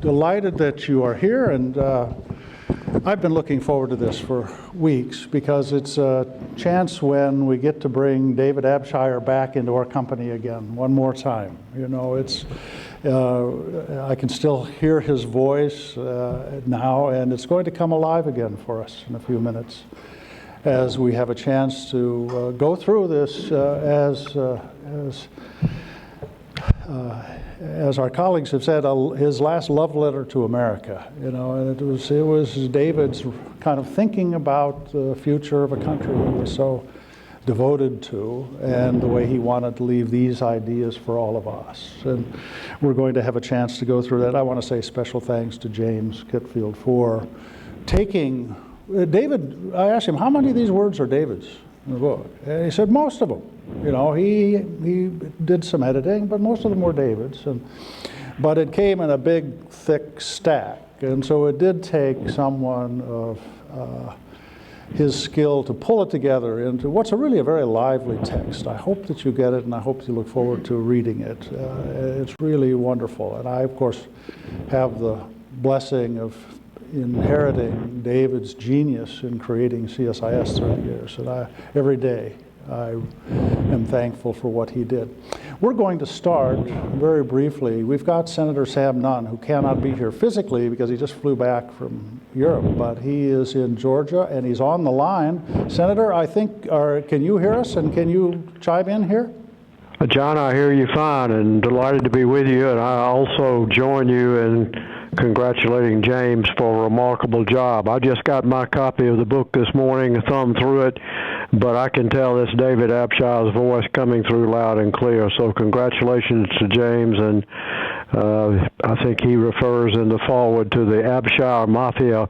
Delighted that you are here, and I've been looking forward to this for weeks because it's a chance when we get to bring David Abshire back into our company again, one more time. You know, I can still hear his voice now, and it's going to come alive again for us in a few minutes as we have a chance to go through this as our colleagues have said, his last love letter to America. You know, and it was David's kind of thinking about the future of a country he was so devoted to, and the way he wanted to leave these ideas for all of us. And we're going to have a chance to go through that. I want to say special thanks to James Kitfield for taking David. I asked him, how many of these words are David's in the book? And he said most of them. You know, he did some editing, but most of them were David's. But it came in a big, thick stack. And so it did take someone of his skill to pull it together into what's really a very lively text. I hope that you get it, and I hope you look forward to reading it. It's really wonderful. And I, of course, have the blessing of inheriting David's genius in creating CSIS through the years. And every day, I am thankful for what he did. We're going to start very briefly. We've got Senator Sam Nunn, who cannot be here physically because he just flew back from Europe, but he is in Georgia and he's on the line. Senator, I think, can you hear us, and can you chime in here? John, I hear you fine, and delighted to be with you, and I also join you in congratulating James for a remarkable job. I just got my copy of the book this morning, thumbed through it, but I can tell it's David Abshire's voice coming through loud and clear. So congratulations to James, and I think he refers in the foreword to the Abshire Mafia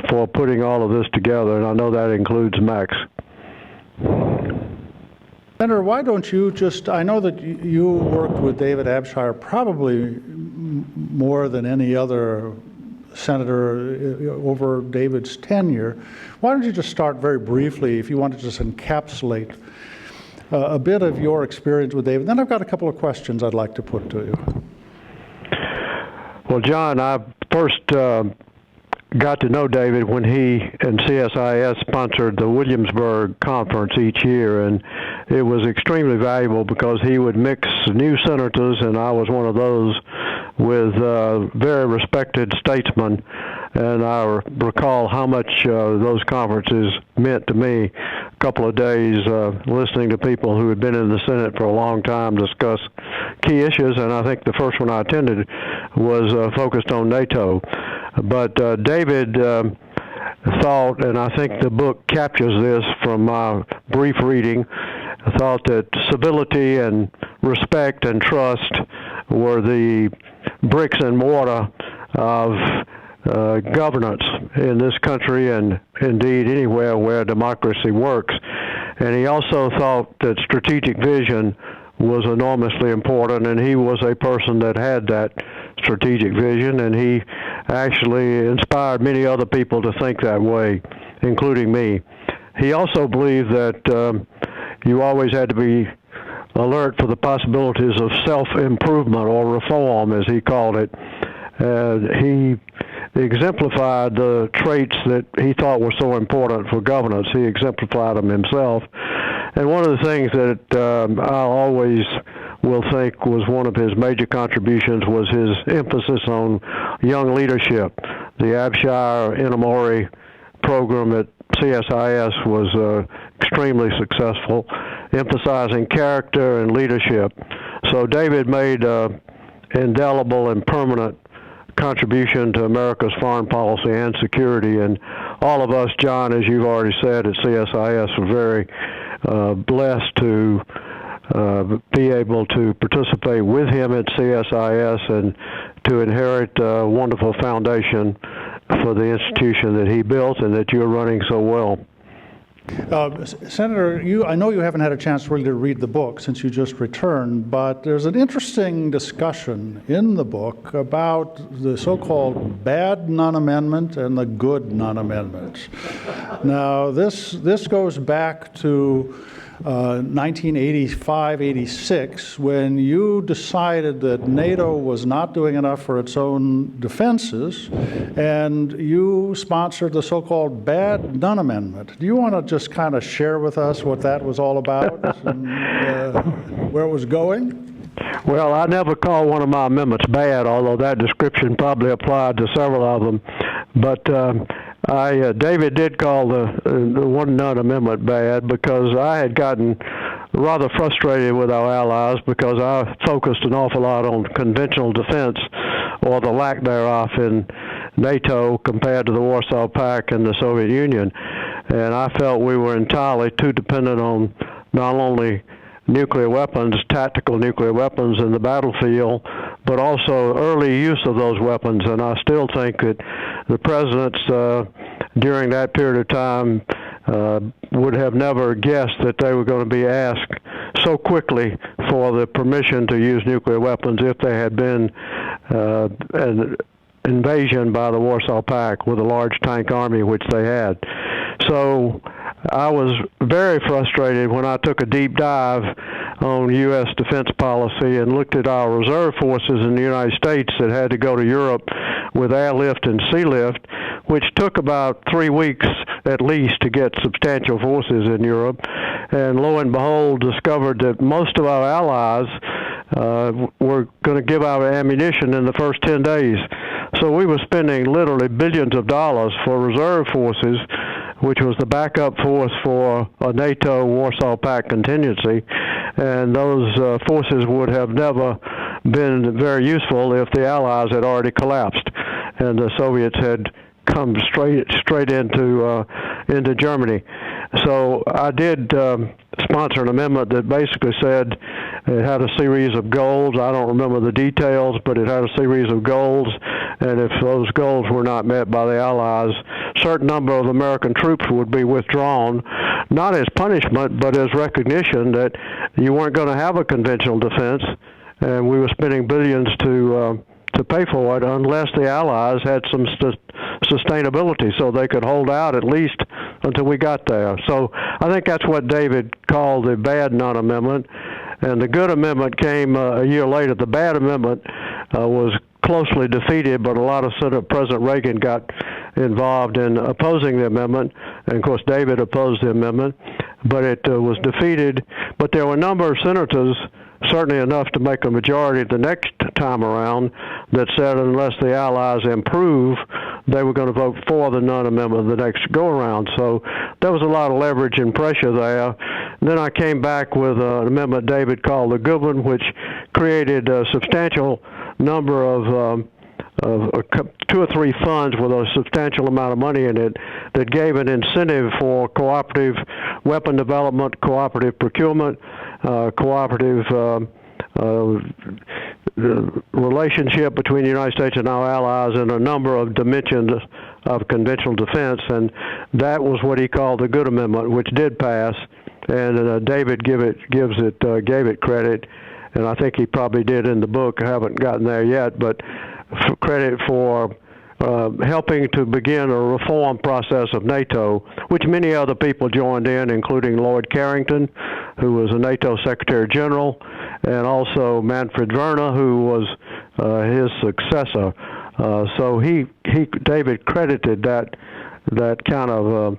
for putting all of this together, and I know that includes Max. Senator, why don't you just, I know that you worked with David Abshire probably more than any other senator over David's tenure. Why don't you just start very briefly, if you want to just encapsulate a bit of your experience with David. Then I've got a couple of questions I'd like to put to you. Well, John, I first got to know David when he and CSIS sponsored the Williamsburg conference each year, and it was extremely valuable because he would mix new senators, and I was one of those, with very respected statesmen, and I recall how much those conferences meant to me. A couple of days listening to people who had been in the Senate for a long time discuss key issues, and I think the first one I attended was focused on NATO. But David thought, and I think the book captures this from my brief reading, thought that civility and respect and trust were the bricks and mortar of governance in this country, and indeed anywhere where democracy works. And he also thought that strategic vision was enormously important, and he was a person that had that strategic vision, and he actually inspired many other people to think that way, including me. He also believed that you always had to be alert for the possibilities of self-improvement or reform, as he called it. He exemplified the traits that he thought were so important for governance. He exemplified them himself. And one of the things that I always will think was one of his major contributions was his emphasis on young leadership. The Abshire Inamori program at CSIS was extremely successful, emphasizing character and leadership. So David made an indelible and permanent contribution to America's foreign policy and security. And all of us, John, as you've already said, at CSIS are very blessed to be able to participate with him at CSIS and to inherit a wonderful foundation for the institution that he built and that you're running so well. Senator, I know you haven't had a chance really to read the book since you just returned, but there's an interesting discussion in the book about the so-called bad Nunn Amendment and the good Nunn Amendment. Now, this goes back to 1985, 86, when you decided that NATO was not doing enough for its own defenses, and you sponsored the so-called Bad Nunn Amendment. Do you want to just kind of share with us what that was all about and where it was going? Well, I never called one of my amendments bad, although that description probably applied to several of them. But David did call the one Nunn amendment bad because I had gotten rather frustrated with our allies because I focused an awful lot on conventional defense, or the lack thereof, in NATO compared to the Warsaw Pact and the Soviet Union. And I felt we were entirely too dependent on not only nuclear weapons, tactical nuclear weapons in the battlefield, but also early use of those weapons. And I still think that the presidents during that period of time would have never guessed that they were going to be asked so quickly for the permission to use nuclear weapons if they had been an invasion by the Warsaw Pact with a large tank army, which they had. So I was very frustrated when I took a deep dive on U.S. defense policy and looked at our reserve forces in the United States that had to go to Europe with airlift and sea lift, which took about 3 weeks at least to get substantial forces in Europe. And lo and behold, discovered that most of our allies were going to give our ammunition in the first 10 days. So we were spending literally billions of dollars for reserve forces, which was the backup force for a NATO Warsaw Pact contingency. And those forces would have never been very useful if the Allies had already collapsed and the Soviets had come straight into Germany. So I did sponsor an amendment that basically said it had a series of goals. I don't remember the details, but it had a series of goals, and if those goals were not met by the Allies, a certain number of American troops would be withdrawn, not as punishment, but as recognition that you weren't going to have a conventional defense, and we were spending billions to pay for it unless the Allies had some sustainability so they could hold out at least until we got there. So I think that's what David called the Bad Nunn Amendment. And the good amendment came a year later. The bad amendment was closely defeated, but a lot of President Reagan got involved in opposing the amendment. And, of course, David opposed the amendment. But it was defeated. But there were a number of senators, certainly enough to make a majority the next time around, that said unless the Allies improve, they were going to vote for the Nunn Amendment the next go-around. So there was a lot of leverage and pressure there. And then I came back with an amendment David called the good one, which created a substantial number of 2 or 3 funds with a substantial amount of money in it that gave an incentive for cooperative weapon development, cooperative procurement, cooperative relationship between the United States and our allies in a number of dimensions of conventional defense, and that was what he called the good amendment, which did pass. And David gave it credit, and I think he probably did in the book. I haven't gotten there yet, but credit for helping to begin a reform process of NATO, which many other people joined in, including Lloyd Carrington, who was a NATO Secretary General, and also Manfred Werner, who was his successor. So David credited that kind of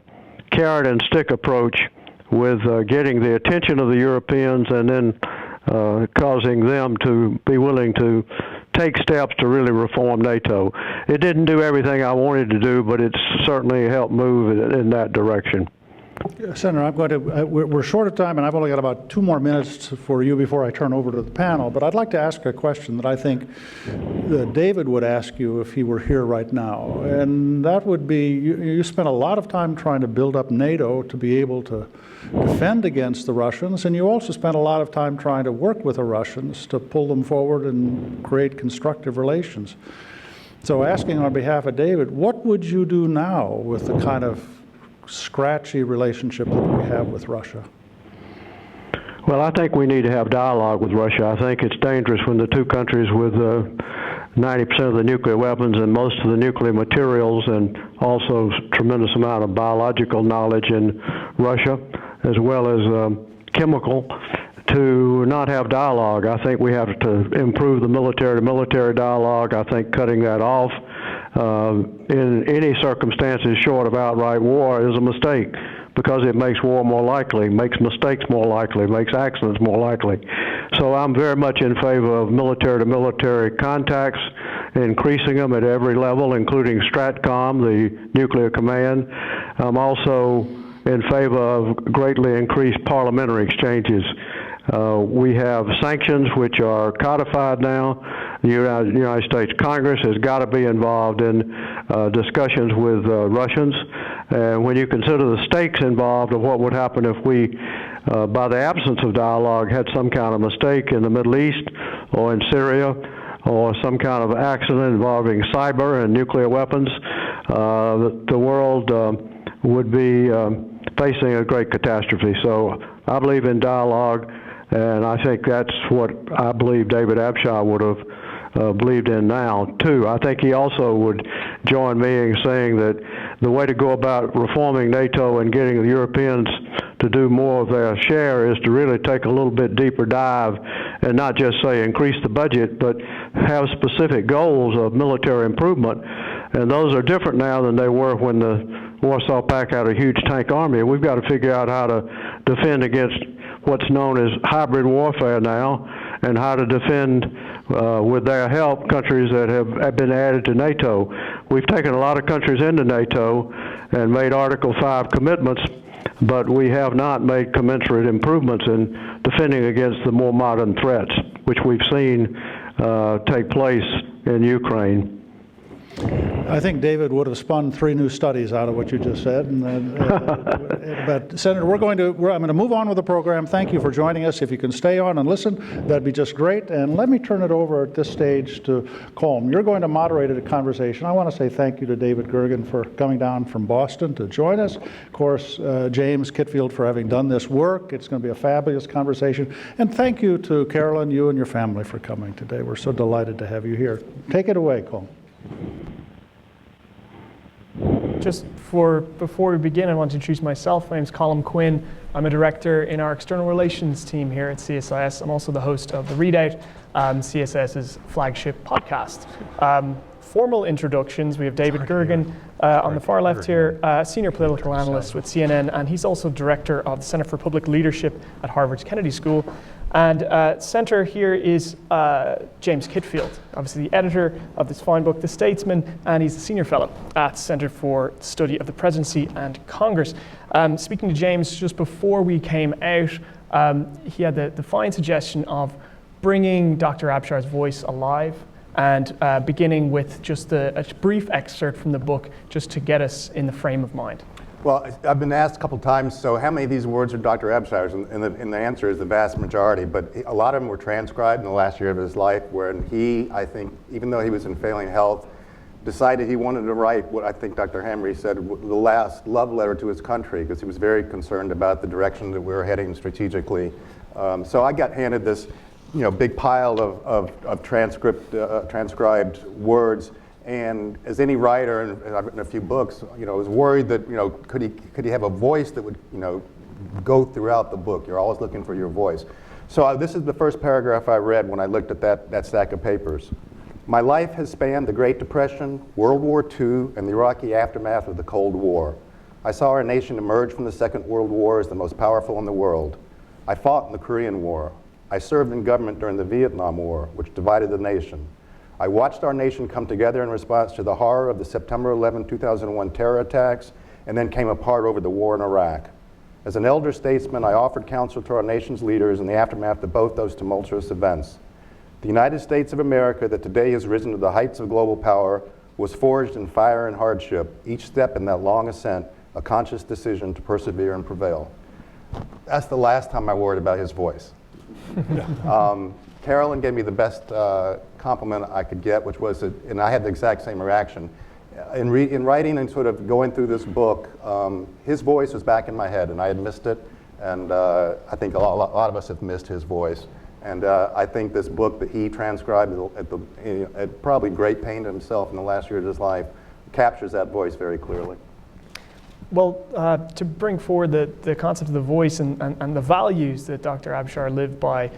carrot and stick approach with getting the attention of the Europeans and then causing them to be willing to take steps to really reform NATO. It didn't do everything I wanted to do, but it certainly helped move in that direction. Senator, I'm going to, we're short of time, and I've only got about 2 more minutes for you before I turn over to the panel, but I'd like to ask a question that I think that David would ask you if he were here right now, and that would be, you spent a lot of time trying to build up NATO to be able to defend against the Russians, and you also spent a lot of time trying to work with the Russians to pull them forward and create constructive relations. So asking on behalf of David, what would you do now with the kind of scratchy relationship that we have with Russia? Well, I think we need to have dialogue with Russia. I think it's dangerous when the two countries with 90% of the nuclear weapons and most of the nuclear materials and also tremendous amount of biological knowledge in Russia, as well as chemical to not have dialogue. I think we have to improve the military-to-military dialogue. I think cutting that off in any circumstances short of outright war is a mistake, because it makes war more likely, makes mistakes more likely, makes accidents more likely. So I'm very much in favor of military-to-military contacts, increasing them at every level, including STRATCOM, the nuclear command. I'm also in favor of greatly increased parliamentary exchanges. We have sanctions which are codified now. The United States Congress has got to be involved in discussions with Russians. And when you consider the stakes involved of what would happen if we, by the absence of dialogue, had some kind of mistake in the Middle East or in Syria, or some kind of accident involving cyber and nuclear weapons, the world would be facing a great catastrophe. So I believe in dialogue, and I think that's what I believe David Abshire would have believed in now, too. I think he also would join me in saying that the way to go about reforming NATO and getting the Europeans to do more of their share is to really take a little bit deeper dive and not just say increase the budget, but have specific goals of military improvement. And those are different now than they were when the Warsaw Pact had a huge tank army. And we've got to figure out how to defend against what's known as hybrid warfare now, and how to defend, with their help, countries that have been added to NATO. We've taken a lot of countries into NATO and made Article 5 commitments, but we have not made commensurate improvements in defending against the more modern threats, which we've seen take place in Ukraine. I think David would have spun 3 new studies out of what you just said. And, but Senator, I'm going to move on with the program. Thank you for joining us. If you can stay on and listen, that'd be just great. And let me turn it over at this stage to Colm. You're going to moderate a conversation. I want to say thank you to David Gergen for coming down from Boston to join us. Of course, James Kitfield for having done this work. It's going to be a fabulous conversation. And thank you to Carolyn, you and your family for coming today. We're so delighted to have you here. Take it away, Colm. Just before we begin, I want to introduce myself. My name is Colm Quinn. I'm a director in our external relations team here at CSIS. I'm also the host of The Readout, CSIS's flagship podcast. Formal introductions, we have David Gergen on the far left here, senior political analyst with CNN, and he's also director of the Center for Public Leadership at Harvard's Kennedy School. And center here is James Kitfield, obviously the editor of this fine book, The Statesman, and he's a senior fellow at Center for Study of the Presidency and Congress. Speaking to James just before we came out, he had the fine suggestion of bringing Dr. Abshire's voice alive and beginning with just a brief excerpt from the book just to get us in the frame of mind. Well, I've been asked a couple times, so how many of these words are Dr. Abshire's? And the answer is the vast majority, but a lot of them were transcribed in the last year of his life, when he, I think, even though he was in failing health, decided he wanted to write what I think Dr. Hamre said, the last love letter to his country, because he was very concerned about the direction that we were heading strategically. So I got handed this, big pile of transcribed words. And as any writer, and I've written a few books, I was worried that, could he have a voice that would, go throughout the book? You're always looking for your voice. So this is the first paragraph I read when I looked at that stack of papers. My life has spanned the Great Depression, World War II, and the Iraqi aftermath of the Cold War. I saw our nation emerge from the Second World War as the most powerful in the world. I fought in the Korean War. I served in government during the Vietnam War, which divided the nation. I watched our nation come together in response to the horror of the September 11, 2001 terror attacks, and then came apart over the war in Iraq. As an elder statesman, I offered counsel to our nation's leaders in the aftermath of both those tumultuous events. The United States of America that today has risen to the heights of global power was forged in fire and hardship, each step in that long ascent, a conscious decision to persevere and prevail. That's the last time I worried about his voice. Carolyn gave me the best compliment I could get, which was, and I had the exact same reaction. In writing and sort of going through this book, his voice was back in my head, and I had missed it, and I think a lot of us have missed his voice. And I think this book that he transcribed at probably great pain to himself in the last year of his life captures that voice very clearly. Well, to bring forward the concept of the voice and the values that Dr. Abshire lived by,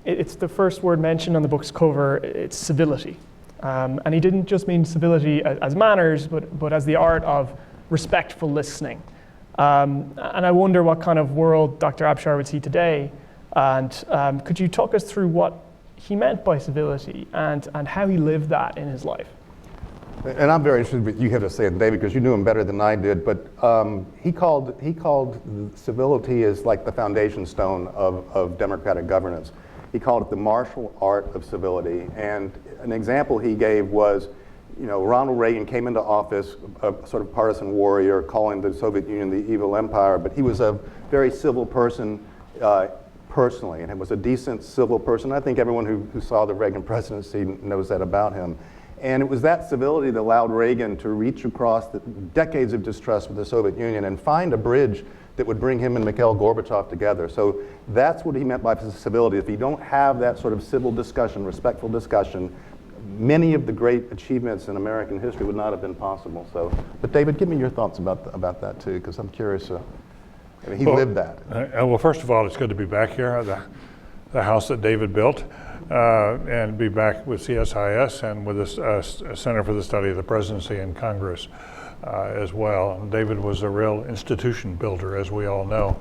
it's the first word mentioned on the book's cover. It's civility. And he didn't just mean civility as manners, but as the art of respectful listening. And I wonder what kind of world Dr. Abshire would see today. And could you talk us through what he meant by civility and how he lived that in his life? And I'm very interested in what you have to say, David, because you knew him better than I did. But he called civility as like the foundation stone of democratic governance. He called it the martial art of civility. And an example he gave was, Ronald Reagan came into office, a sort of partisan warrior, calling the Soviet Union the evil empire. But he was a very civil person personally, and he was a decent civil person. I think everyone who saw the Reagan presidency knows that about him. And it was that civility that allowed Reagan to reach across the decades of distrust with the Soviet Union and find a bridge that would bring him and Mikhail Gorbachev together. So that's what he meant by civility. If you don't have that sort of civil discussion, respectful discussion, many of the great achievements in American history would not have been possible. So, but David, give me your thoughts about that too, because I'm curious. He lived that. Well, first of all, it's good to be back here, the house that David built, and be back with CSIS and with the Center for the Study of the Presidency and Congress as well. And David was a real institution builder, as we all know.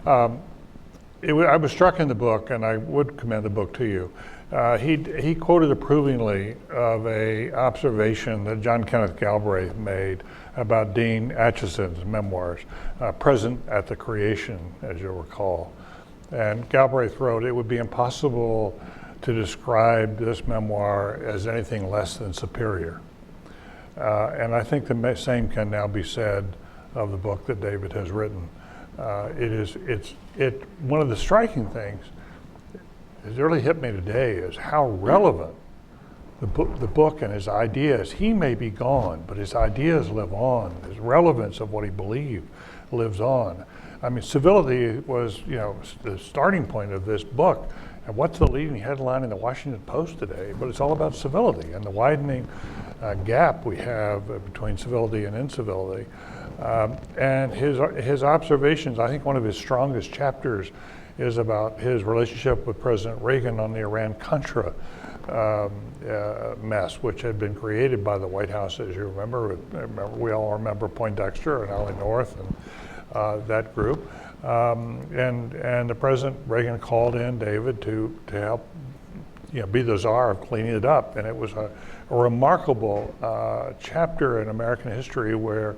I was struck in the book, and I would commend the book to you. He quoted approvingly of a observation that John Kenneth Galbraith made about Dean Acheson's memoirs, Present at the Creation, as you'll recall. And Galbraith wrote, "It would be impossible to describe this memoir as anything less than superior." And I think the same can now be said of the book that David has written. One of the striking things that really hit me today is how relevant the book and his ideas. He may be gone, but his ideas live on. His relevance of what he believed lives on. I mean, civility was, the starting point of this book. And what's the leading headline in the Washington Post today? But it's all about civility and the widening gap we have between civility and incivility. And his observations, I think one of his strongest chapters is about his relationship with President Reagan on the Iran-Contra mess, which had been created by the White House, as you remember. We all remember Poindexter and Allie North and that group. And the President Reagan called in David to help be the czar of cleaning it up. And it was a remarkable chapter in American history where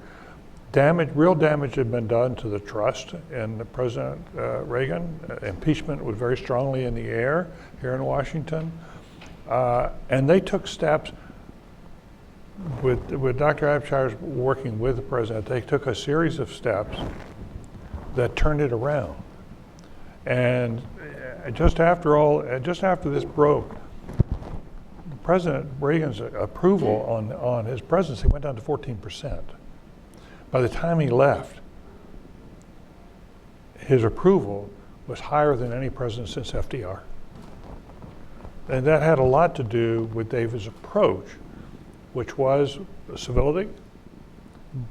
real damage had been done to the trust in the President Reagan. Impeachment was very strongly in the air here in Washington. And they took steps with Dr. Abshire's working with the president. They took a series of steps that turned it around. And just after this broke, President Reagan's approval on his presidency went down to 14%. By the time he left, his approval was higher than any president since FDR. And that had a lot to do with David's approach, which was civility,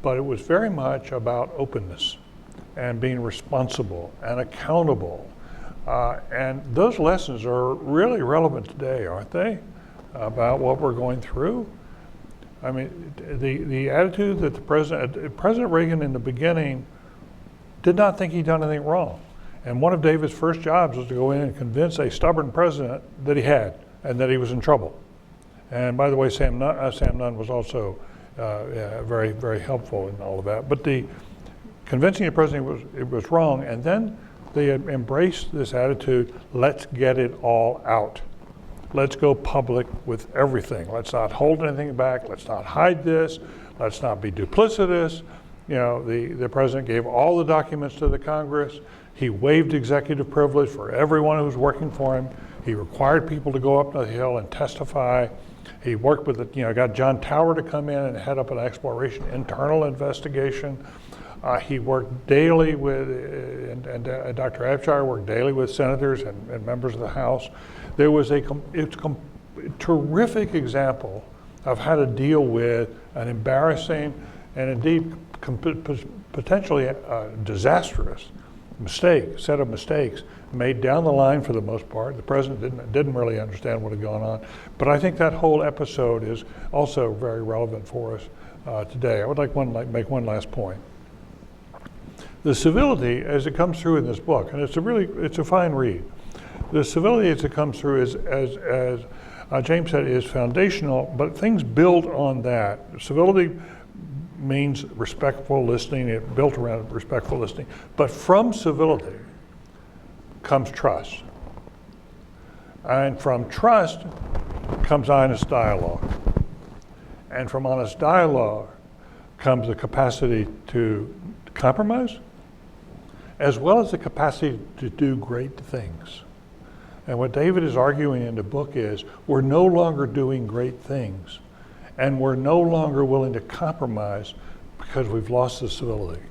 but it was very much about openness and being responsible and accountable. And those lessons are really relevant today, aren't they? About what we're going through. I mean, the attitude that President Reagan in the beginning did not think he'd done anything wrong. And one of David's first jobs was to go in and convince a stubborn president that he had and that he was in trouble. And by the way, Sam Nunn was also very, very helpful in all of that. But the convincing the president it was wrong, and then they had embraced this attitude, let's get it all out. Let's go public with everything. Let's not hold anything back. Let's not hide this. Let's not be duplicitous. The president gave all the documents to the Congress. He waived executive privilege for everyone who was working for him. He required people to go up the Hill and testify. He worked with got John Tower to come in and head up an exploration internal investigation. He worked daily with, and Dr. Abshire worked daily with senators and members of the House. There was a terrific example of how to deal with an embarrassing and indeed potentially disastrous set of mistakes made down the line for the most part. The president didn't really understand what had gone on. But I think that whole episode is also very relevant for us today. I would like make one last point. The civility, as it comes through in this book, and it's a fine read. The civility as it comes through as James said, is foundational, but things build on that. Civility means respectful listening. It built around respectful listening. But from civility comes trust. And from trust comes honest dialogue. And from honest dialogue comes the capacity to compromise, as well as the capacity to do great things. And what David is arguing in the book is we're no longer doing great things, and we're no longer willing to compromise because we've lost the civility,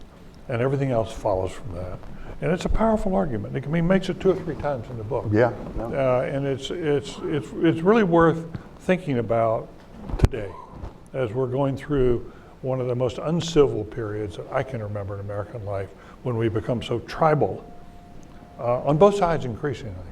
and everything else follows from that. And it's a powerful argument. He makes it 2 or 3 times in the book. Yeah. No. And it's really worth thinking about today as we're going through one of the most uncivil periods that I can remember in American life, when we become so tribal, on both sides increasingly.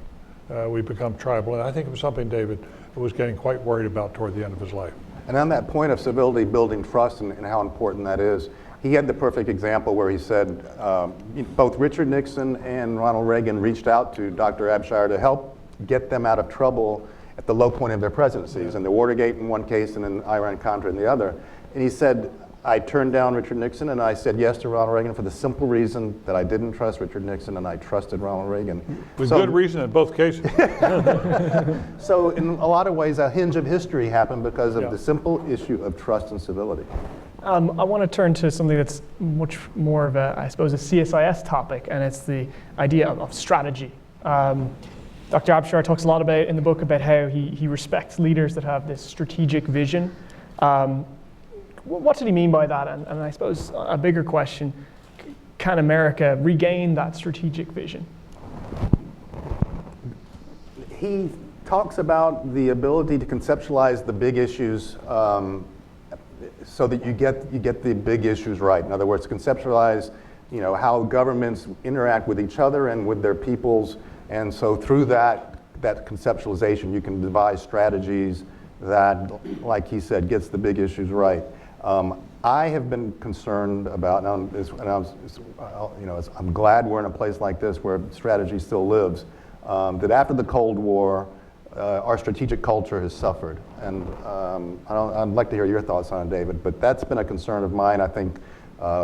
We become tribal, and I think it was something David was getting quite worried about toward the end of his life. And on that point of civility building trust and how important that is, he had the perfect example where he said both Richard Nixon and Ronald Reagan reached out to Dr. Abshire to help get them out of trouble at the low point of their presidencies, and the Watergate in one case and then Iran-Contra in the other. And he said, I turned down Richard Nixon and I said yes to Ronald Reagan for the simple reason that I didn't trust Richard Nixon and I trusted Ronald Reagan. With good reason in both cases. So in a lot of ways, a hinge of history happened because of the simple issue of trust and civility. I want to turn to something that's much more of a, I suppose, a CSIS topic, and it's the idea of strategy. Dr. Abshire talks a lot about in the book about how he respects leaders that have this strategic vision. What did he mean by that? And I suppose a bigger question, can America regain that strategic vision? He talks about the ability to conceptualize the big issues so that you get the big issues right. In other words, conceptualize how governments interact with each other and with their peoples. And so through that conceptualization, you can devise strategies that, like he said, gets the big issues right. I have been concerned about, I'm glad we're in a place like this where strategy still lives, that after the Cold War, our strategic culture has suffered. And I'd like to hear your thoughts on it, David, but that's been a concern of mine. I think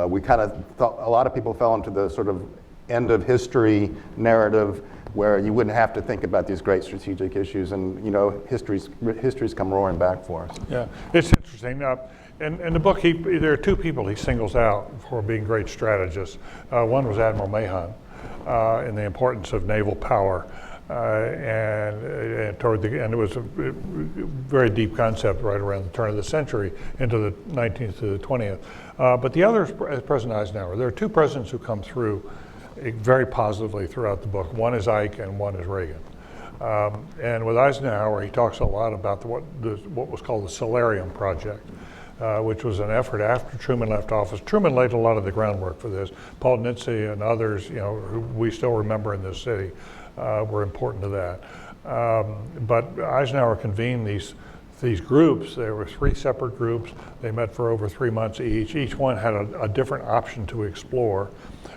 we kind of thought, a lot of people fell into the sort of end of history narrative where you wouldn't have to think about these great strategic issues, and history's come roaring back for us. Yeah, it's interesting. In the book, there are 2 people he singles out for being great strategists. One was Admiral Mahon, in the importance of naval power, and toward the end, it was a very deep concept right around the turn of the century into the 19th to the 20th. But the other is President Eisenhower. There are 2 presidents who come through very positively throughout the book. One is Ike and one is Reagan. And with Eisenhower, he talks a lot about what was called the Solarium Project, which was an effort after Truman left office. Truman laid a lot of the groundwork for this. Paul Nitze and others, who we still remember in this city, were important to that. But Eisenhower convened these groups. There were 3 separate groups. They met for over 3 months each. Each one had a different option to explore.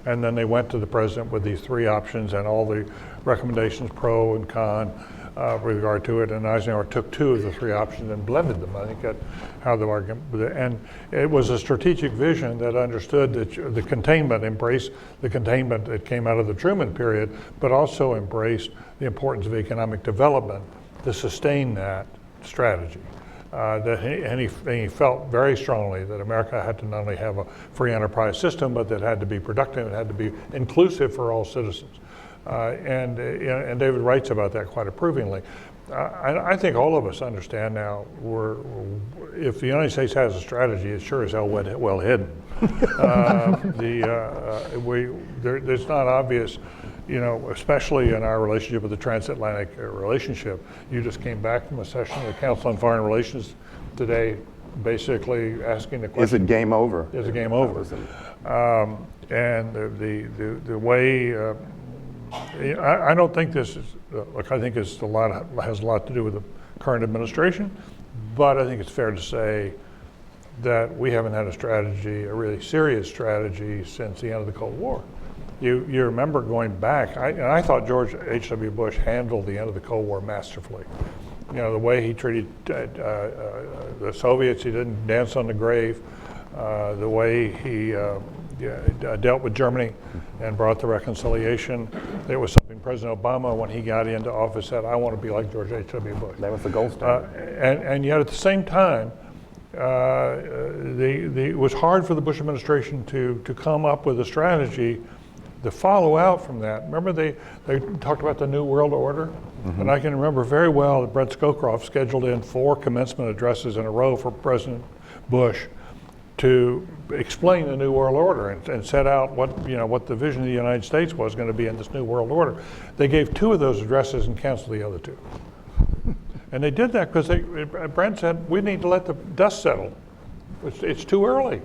And then they went to the president with these 3 options and all the recommendations, pro and con, with regard to it. And Eisenhower took 2 of the 3 options and blended them. I think that's how the argument, and it was a strategic vision that understood that the containment, embraced the containment that came out of the Truman period, but also embraced the importance of economic development to sustain that strategy. And he felt very strongly that America had to not only have a free enterprise system, but that it had to be productive, it had to be inclusive for all citizens. And David writes about that quite approvingly. I think all of us understand now, if the United States has a strategy, it's sure as hell well hidden. It's not obvious, especially in our relationship with the transatlantic relationship. You just came back from a session of the Council on Foreign Relations today, basically asking the Is question, it game over? is it game over? And the way, I don't think this is, look, I think it's has a lot to do with the current administration, but I think it's fair to say that we haven't had a strategy, a really serious strategy, since the end of the Cold War. You remember going back, and I thought George H.W. Bush handled the end of the Cold War masterfully. You know, the way he treated the Soviets, he didn't dance on the grave. The way he dealt with Germany and brought the reconciliation. It was something President Obama, when he got into office, said, I want to be like George H.W. Bush. That was the gold standard. And yet at the same time, it was hard for the Bush administration to come up with a strategy to follow out from that. Remember they talked about the New World Order? Mm-hmm. And I can remember very well that Brett Scowcroft scheduled in 4 commencement addresses in a row for President Bush to explain the New World Order and set out what the vision of the United States was going to be in this New World Order. They gave 2 of those addresses and canceled the other 2. And they did that because Brent said, we need to let the dust settle. It's too early.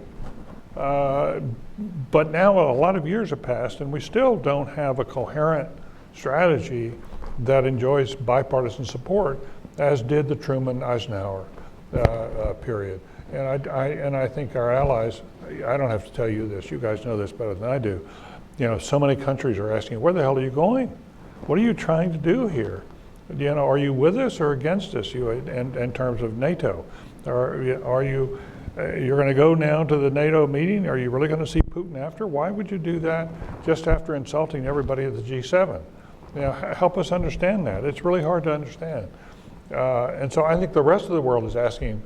But now a lot of years have passed and we still don't have a coherent strategy that enjoys bipartisan support, as did the Truman-Eisenhower period. And I think our allies, I don't have to tell you this, you guys know this better than I do. You know, so many countries are asking, where the hell are you going? What are you trying to do here? You know, are you with us or against us? In terms of NATO, are you? You're going to go now to the NATO meeting? Are you really going to see Putin after? Why would you do that just after insulting everybody at the G7? You know, help us understand that. It's really hard to understand. And so I think the rest of the world is asking,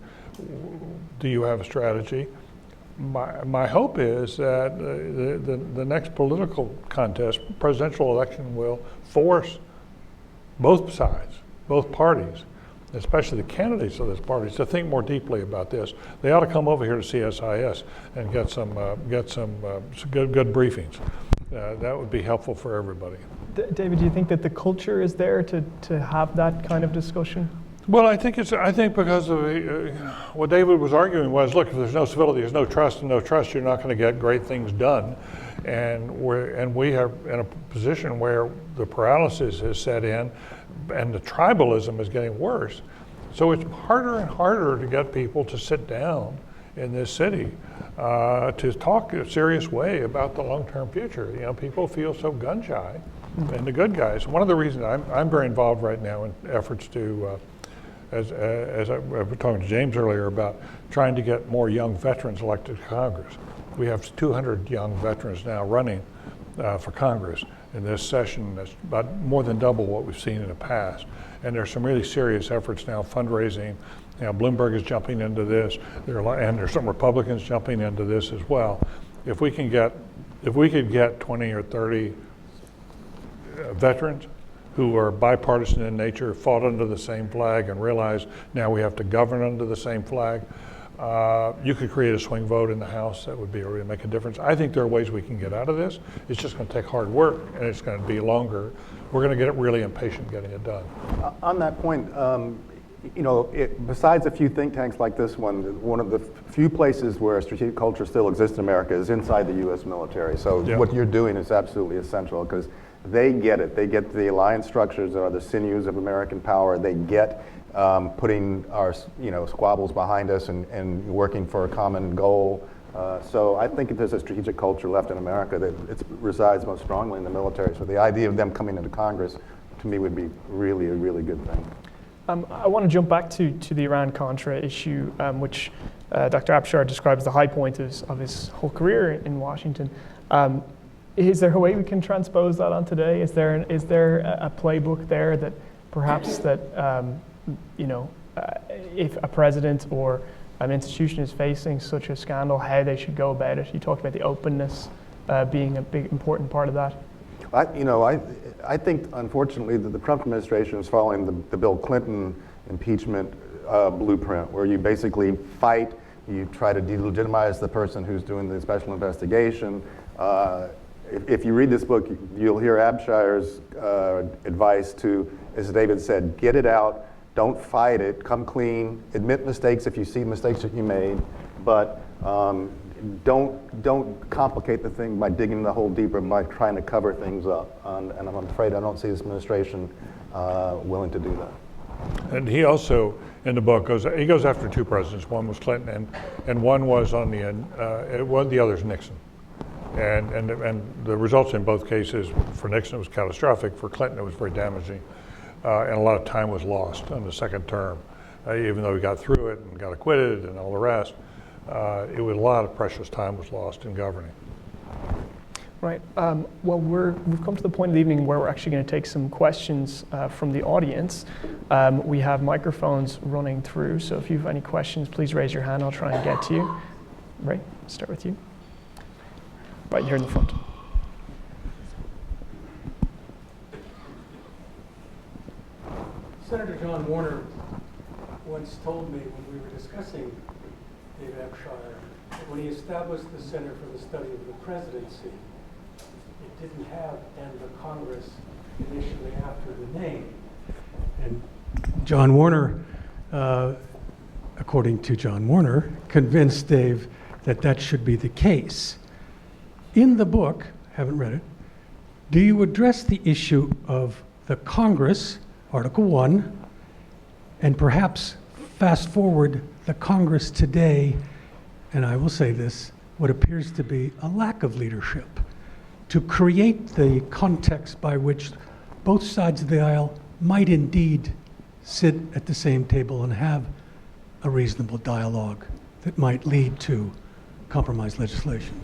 do you have a strategy? My hope is that the next political contest, presidential election, will force both sides, both parties, especially the candidates of those parties, to think more deeply about this. They ought to come over here to CSIS and get some good briefings. That would be helpful for everybody. David, do you think that the culture is there to have that kind of discussion? Well, I think because of what David was arguing was, look, if there's no civility, there's no trust, and no trust, you're not going to get great things done. And we are in a position where the paralysis has set in, and the tribalism is getting worse. So it's harder and harder to get people to sit down in this city to talk in a serious way about the long-term future. You know, people feel so gun shy, and the good guys. One of the reasons I'm very involved right now in efforts to. As I was talking to James earlier about trying to get more young veterans elected to Congress. We have 200 young veterans now running for Congress in this session. That's about more than double what we've seen in the past. And there's some really serious efforts now, fundraising. You know, Bloomberg is jumping into this, and there's some Republicans jumping into this as well. If we could get 20 or 30 veterans who are bipartisan in nature, fought under the same flag, and realize now we have to govern under the same flag, you could create a swing vote in the House that would really make a difference. I think there are ways we can get out of this. It's just going to take hard work, and it's going to be longer. We're going to get really impatient getting it done. On that point, you know, besides a few think tanks like this one of the few places where strategic culture still exists in America is inside the U.S. military. So what you're doing is absolutely essential, because they get it. They get the alliance structures are the sinews of American power. They get putting our squabbles behind us and working for a common goal. So I think if there's a strategic culture left in America, that it resides most strongly in the military. So the idea of them coming into Congress, to me, would be really a really good thing. I want to jump back to the Iran-Contra issue, which Dr. Abshire describes the high point of his whole career in Washington. Is there a way we can transpose that on today? Is there a playbook there that perhaps that if a president or an institution is facing such a scandal, how they should go about it? You talked about the openness being a big important part of that. I think unfortunately that the Trump administration is following the Bill Clinton impeachment blueprint, where you basically fight, you try to delegitimize the person who's doing the special investigation. If you read this book, you'll hear Abshire's advice to, as David said, get it out, don't fight it, come clean, admit mistakes if you see mistakes that you made, but don't complicate the thing by digging the hole deeper, by trying to cover things up. And I'm afraid I don't see this administration willing to do that. And he also, in the book, goes after two presidents. One was Clinton, and one was on the end. The other's Nixon. And the results in both cases, for Nixon it was catastrophic. For Clinton it was very damaging, and a lot of time was lost on the second term. Even though he got through it and got acquitted and all the rest, it was a lot of precious time was lost in governing. Right. Well, we've come to the point of the evening where we're actually going to take some questions from the audience. We have microphones running through, so if you have any questions, please raise your hand. I'll try and get to you. Ray, start with you. Right here in the front. Senator John Warner once told me when we were discussing David Abshire that when he established the Center for the Study of the Presidency, it didn't have "and the Congress" initially after the name. And John Warner, according to John Warner, convinced Dave that that should be the case. In the book, haven't read it, do you address the issue of the Congress, Article 1, and perhaps fast forward the Congress today, and I will say this, what appears to be a lack of leadership, to create the context by which both sides of the aisle might indeed sit at the same table and have a reasonable dialogue that might lead to compromise legislation?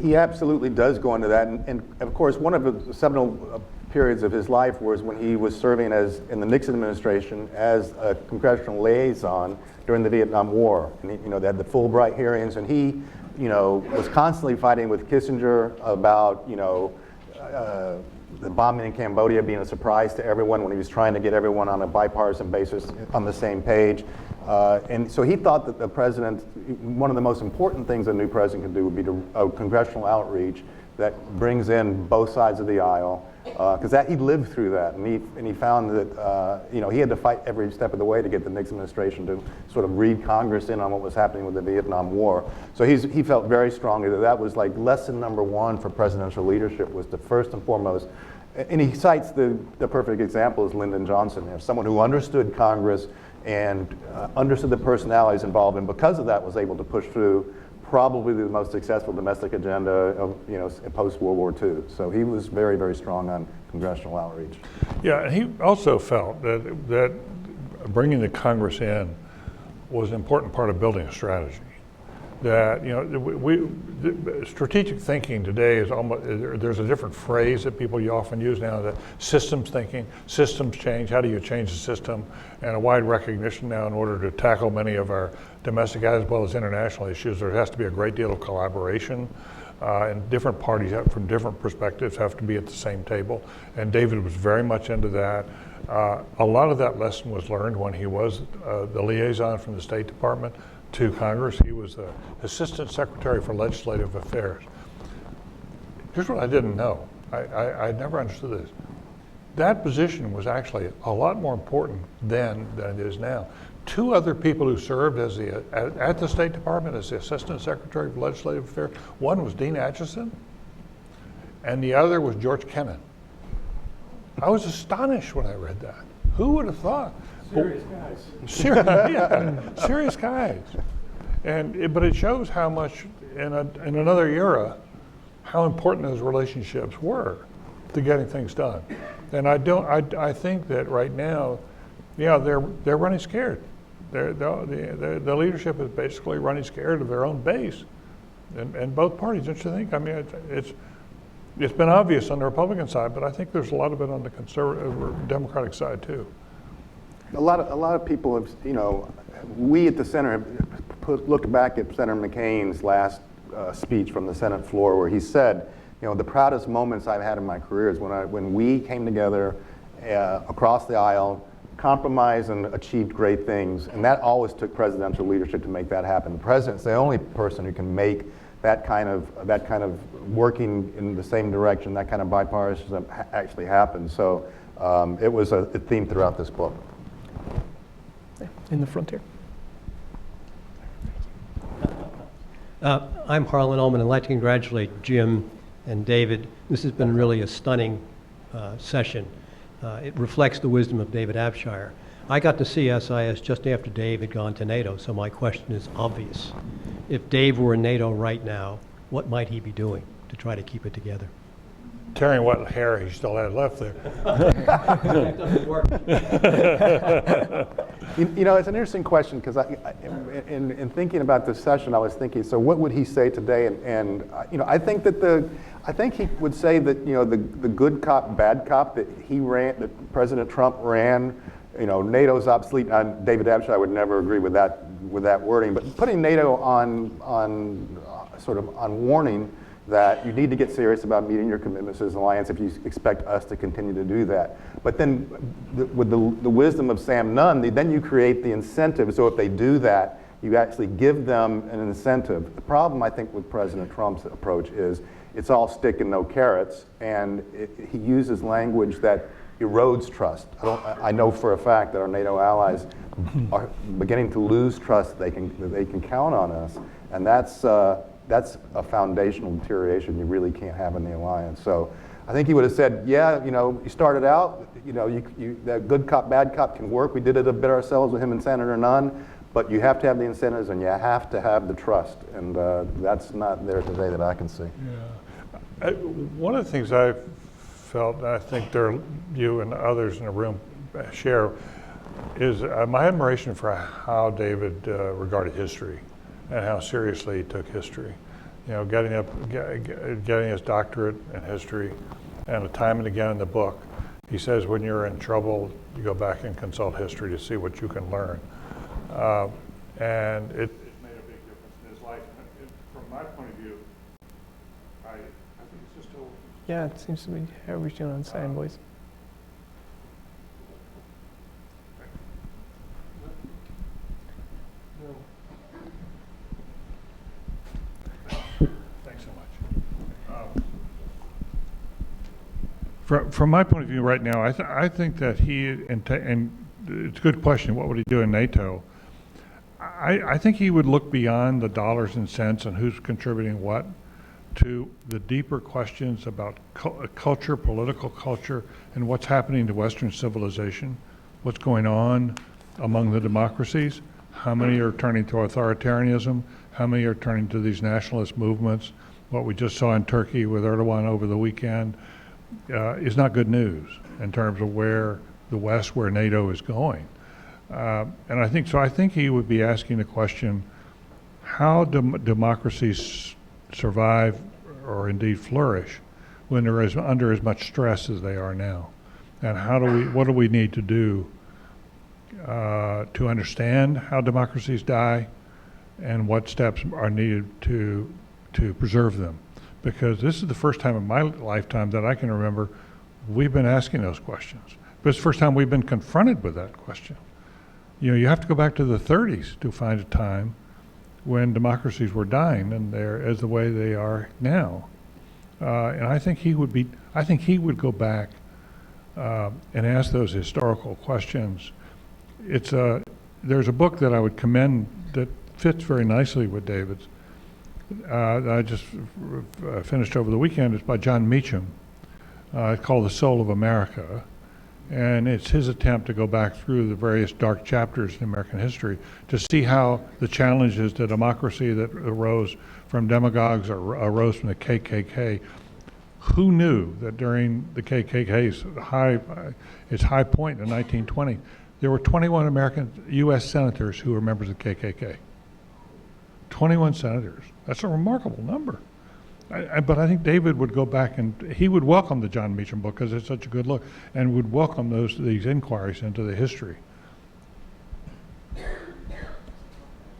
He absolutely does go into that, and of course, one of the seminal periods of his life was when he was serving in the Nixon administration as a congressional liaison during the Vietnam War. And they had the Fulbright hearings, and he, was constantly fighting with Kissinger about, the bombing in Cambodia being a surprise to everyone when he was trying to get everyone on a bipartisan basis on the same page. And so he thought that the president, one of the most important things a new president can do would be a congressional outreach that brings in both sides of the aisle, because he lived through that, and he found that he had to fight every step of the way to get the Nixon administration to sort of read Congress in on what was happening with the Vietnam War. So he felt very strongly that that was like lesson number one for presidential leadership, was to first and foremost, and he cites the perfect example is Lyndon Johnson, someone who understood Congress and understood the personalities involved, and because of that was able to push through probably the most successful domestic agenda of post-World War II. So he was very, very strong on congressional outreach. Yeah, and he also felt that bringing the Congress in was an important part of building a strategy. That strategic thinking today is almost, there's a different phrase that people often use now, that systems thinking, systems change, how do you change the system, and a wide recognition now in order to tackle many of our domestic as well as international issues, there has to be a great deal of collaboration, and different parties from different perspectives have to be at the same table, and David was very much into that. A lot of that lesson was learned when he was the liaison from the State Department to Congress. He was the Assistant Secretary for Legislative Affairs. Here's what I didn't know. I never understood this. That position was actually a lot more important then than it is now. Two other people who served as at the State Department as the Assistant Secretary for Legislative Affairs, one was Dean Acheson, and the other was George Kennan. I was astonished when I read that. Who would have thought? Serious guys. Serious guys. But it shows how much, in another era, how important those relationships were to getting things done. And I think that right now, they're running scared. The leadership is basically running scared of their own base, and both parties. Don't you think? I mean, it's been obvious on the Republican side, but I think there's a lot of it on the conservative or Democratic side too. A lot of people have, we at the center have looked back at Senator McCain's last speech from the Senate floor, where he said, the proudest moments I've had in my career is when we came together across the aisle, compromised and achieved great things, and that always took presidential leadership to make that happen. The president's the only person who can make that kind of working in the same direction, that kind of bipartisanship actually happen. So it was a theme throughout this book. in the front here. I'm Harlan Ullman. I'd like to congratulate Jim and David. This has been really a stunning session. It reflects the wisdom of David Abshire. I got to CSIS just after Dave had gone to NATO, so my question is obvious. If Dave were in NATO right now, what might he be doing to try to keep it together? Tearing what hair he still had left there. That doesn't work. You know, it's an interesting question because in thinking about this session, I was thinking, so what would he say today? And you know, I think he would say that, you know, the good cop, bad cop that he ran, that President Trump ran. You know, NATO's obsolete. David Abshire would never agree with that wording. But putting NATO on sort of on warning that you need to get serious about meeting your commitments as an alliance if you expect us to continue to do that. But then with the wisdom of Sam Nunn, then you create the incentive. So if they do that, you actually give them an incentive. The problem, I think, with President Trump's approach is it's all stick and no carrots, and he uses language that erodes trust. I know for a fact that our NATO allies are beginning to lose trust that they can count on us, and that's a foundational deterioration you really can't have in the alliance. So I think he would have said, yeah, you know, you started out, you know, that good cop, bad cop can work. We did it a bit ourselves with him and Senator Nunn, but you have to have the incentives and you have to have the trust, and that's not there today that I can see. Yeah. One of the things I've felt, and I think you and others in the room share, is my admiration for how David regarded history and how seriously he took history. You know, getting his doctorate in history, and time and again in the book, he says when you're in trouble, you go back and consult history to see what you can learn. And it made a big difference in his life. And from my point of view, I think it's just a... Yeah, it seems to be everything on the same, boys. Thanks so much. From my point of view right now, I think that and it's a good question, what would he do in NATO? I think he would look beyond the dollars and cents and who's contributing what to the deeper questions about culture, political culture, and what's happening to Western civilization, what's going on among the democracies, how many are turning to authoritarianism, how many are turning to these nationalist movements. What we just saw in Turkey with Erdogan over the weekend is not good news in terms of where the West, where NATO is going. And I think he would be asking the question, how do democracies survive or indeed flourish when they're under as much stress as they are now? And what do we need to do to understand how democracies die, and what steps are needed to preserve them? Because this is the first time in my lifetime that I can remember we've been asking those questions. But it's the first time we've been confronted with that question. You know, you have to go back to the 30s to find a time when democracies were dying and they're as the way they are now. And I think he would go back and ask those historical questions. There's a book that I would commend that fits very nicely with David's. That I just finished over the weekend. It's by John Meacham. It's called The Soul of America. And it's his attempt to go back through the various dark chapters in American history to see how the challenges to democracy that arose from demagogues or arose from the KKK. Who knew that during the KKK's high point in 1920, there were 21 U.S. senators who were members of the KKK. 21 senators. That's a remarkable number. But I think David would go back and he would welcome the John Meacham book because it's such a good look, and would welcome these inquiries into the history.